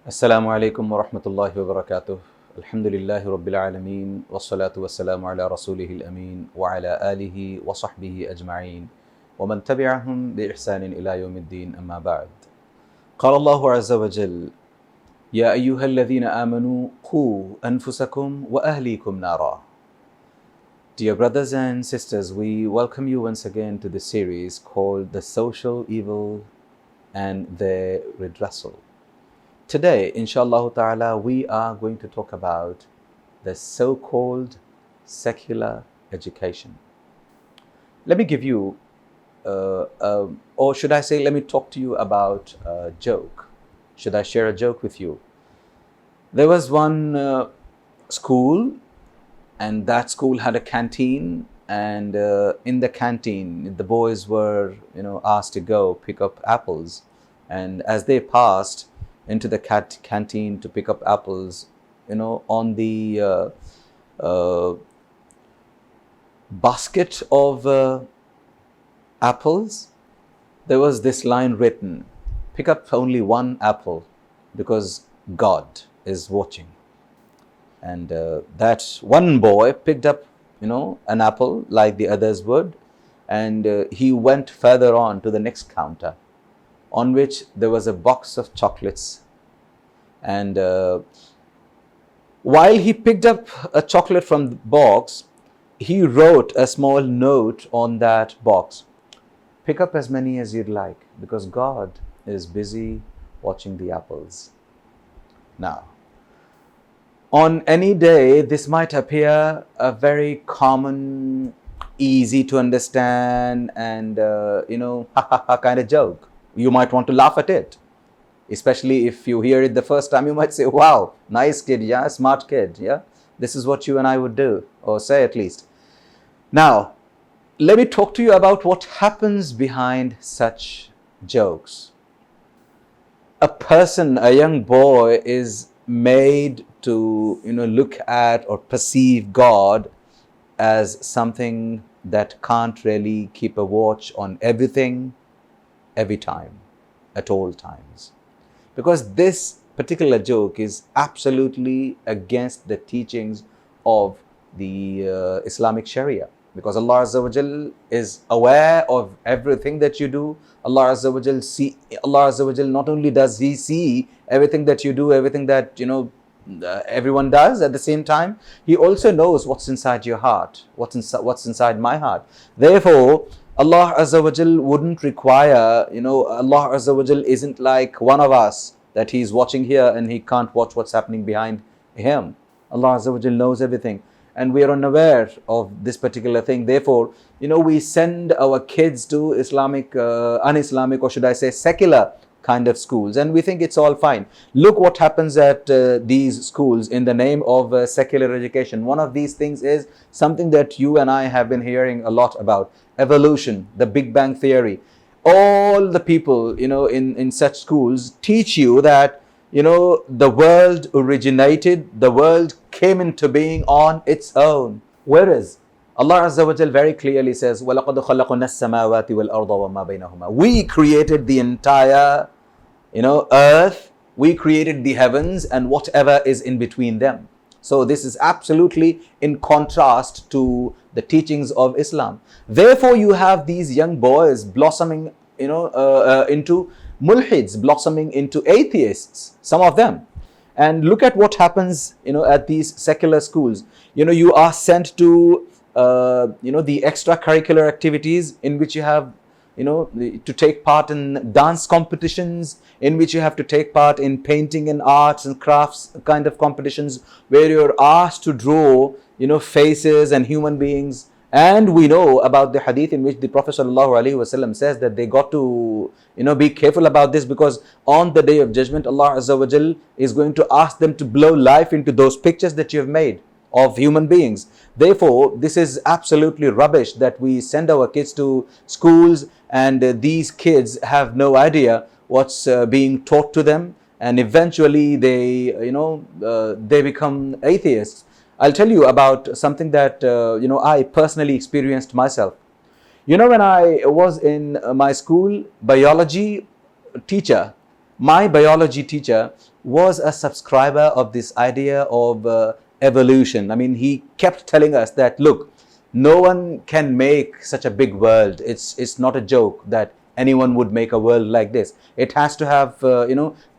Assalamu alaikum wa rahmatullahi wa barakatuh. Alhamdulillahi rabbil alameen. Wassalatu wassalamu ala rasulihil ameen. Wa ala alihi wa sahbihi ajma'een. Wa man tabi'ahum bi ihsanin ila yawmiddin amma ba'd. قال الله عز وجل يا أيها الذين آمنوا قوا أنفسكم وأهليكم نارا. Dear brothers and sisters, we welcome you once again to this series called The Social Evil and Their Redressal. Today, inshallah ta'ala, we are going to talk about the so-called secular education. Let me give you, or should I say, let me talk to you about a joke. Should I share a joke with you? There was one school, and that school had a canteen, and in the canteen, the boys were, asked to go pick up apples. And as they passed into the canteen to pick up apples, on the basket of apples, there was this line written, pick up only one apple because God is watching. And that one boy picked up, an apple like the others would, and he went further on to the next counter, on which there was a box of chocolates. And while he picked up a chocolate from the box, he wrote a small note on that box. Pick up as many as you'd like, because God is busy watching the apples. Now, on any day, this might appear a very common, easy to understand, and, kind of joke. You might want to laugh at it. Especially if you hear it the first time, you might say, wow, nice kid, yeah, smart kid, yeah. This is what you and I would do, or say at least. Now, let me talk to you about what happens behind such jokes. A person, a young boy, is made to, look at or perceive God as something that can't really keep a watch on everything, every time, at all times. Because this particular joke is absolutely against the teachings of the Islamic Sharia. Because Allah Azza wa Jal is aware of everything that you do. Allah Azza wa Jal not only does He see everything that you do, everything that everyone does at the same time, He also knows what's inside your heart, what's inside my heart. Therefore, Allah Azza wa Jal wouldn't require, Allah Azza wa Jal isn't like one of us, that He's watching here and He can't watch what's happening behind Him. Allah Azza wa Jal knows everything, and we are unaware of this particular thing. Therefore, we send our kids to Islamic, un-Islamic, or should I say secular kind of schools, and we think it's all fine. Look what happens at these schools in the name of secular education. One of these things is something that you and I have been hearing a lot about: evolution, the Big Bang Theory. All the people, in such schools teach you that, the world originated, the world came into being on its own. Whereas Allah Azza wa Jal very clearly says, وَلَقَدْ خَلَقْنَا السَّمَاوَاتِ وَالْأَرْضَ وَمَا بَيْنَهُمَا. We created the entire, earth, we created the heavens and whatever is in between them. So this is absolutely in contrast to the teachings of Islam. Therefore, you have these young boys blossoming, into mulhids, blossoming into atheists, some of them. And look at what happens, at these secular schools. You are sent to, the extracurricular activities in which you have, to take part in dance competitions, in which you have to take part in painting and arts and crafts kind of competitions, where you're asked to draw, faces and human beings. And we know about the hadith in which the Prophet ﷺ says that they got to, be careful about this, because on the Day of Judgment, Allah Azza wa Jal is going to ask them to blow life into those pictures that you have made of human beings. Therefore, this is absolutely rubbish that we send our kids to schools, and these kids have no idea what's being taught to them, and eventually they, they become atheists. I'll tell you about something that, I personally experienced myself. When I was in my school, biology teacher, my biology teacher was a subscriber of this idea of evolution. I mean, he kept telling us that, look, no one can make such a big world. It's not a joke that anyone would make a world like this. It has to have,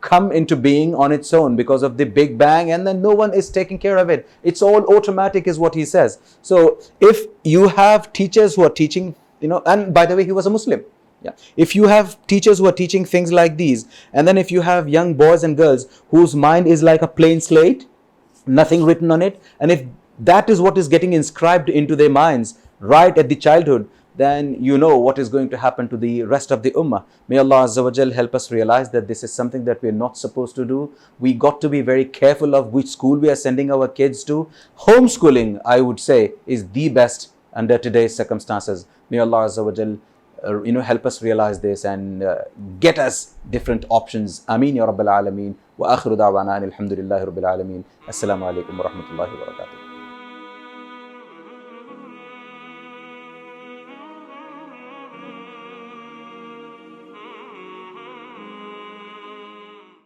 come into being on its own because of the Big Bang, and then no one is taking care of it. It's all automatic, is what he says. So if you have teachers who are teaching, and by the way, he was a Muslim. Yeah. If you have teachers who are teaching things like these, and then if you have young boys and girls whose mind is like a plain slate, nothing written on it, and if that is what is getting inscribed into their minds right at the childhood, then you know what is going to happen to the rest of the ummah. May Allah Azza wa Jal help us realize that this is something that we are not supposed to do. We got to be very careful of which school we are sending our kids to. Homeschooling, I would say, is the best under today's circumstances. May Allah Azza wa Jal help us realize this and get us different options. Ameen ya Rabbil Alameen. Wa akhiru da'wana alhamdulillahi Rabbil Alameen. Assalamu alaikum wa rahmatullahi wa barakatuh.